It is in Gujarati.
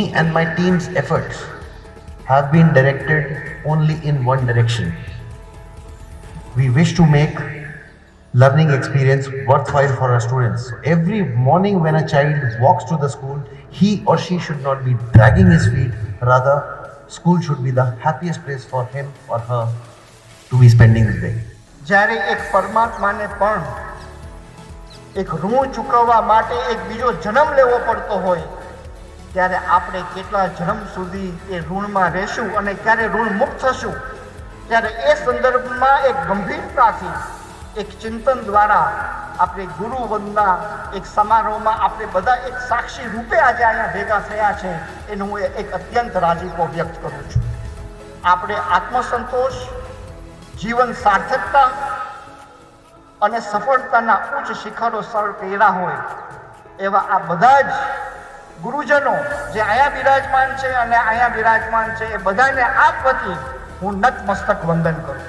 Me and my team's efforts have been directed only in one direction. We wish to make learning experience worthwhile for our students. So every morning when a child walks to the school, he or she should not be dragging his feet. Rather, school should be the happiest place for him or her to be spending his day. જ્યારે એક પરમાત્માને પણ એક ઋણ ચૂકવવા માટે એક બીજો જન્મ લેવો પડતો હોય, ત્યારે આપણે કેટલા જન્મ સુધી એ ઋણમાં રહેશું અને ક્યારે ઋણ મુક્ત થશું? ત્યારે એ સંદર્ભમાં એક ગંભીરતાથી એક ચિંતન દ્વારા આપણે ગુરુ વંદના એક સમારોહમાં આપણે બધા એક સાક્ષી રૂપે આજે અહીંયા ભેગા થયા છે, એનો હું એક અત્યંત રાજીપો વ્યક્ત કરું છું. આપણે આત્મસંતોષ, જીવન સાર્થકતા અને સફળતાના ઉચ્ચ શિખરો સર કર્યા હોય એવા આ બધા જ ગુરુજનો જે અહીંયા બિરાજમાન છે અને અહીંયા બિરાજમાન છે, એ બધાને આપ વતી હું નતમસ્તક વંદન કરું.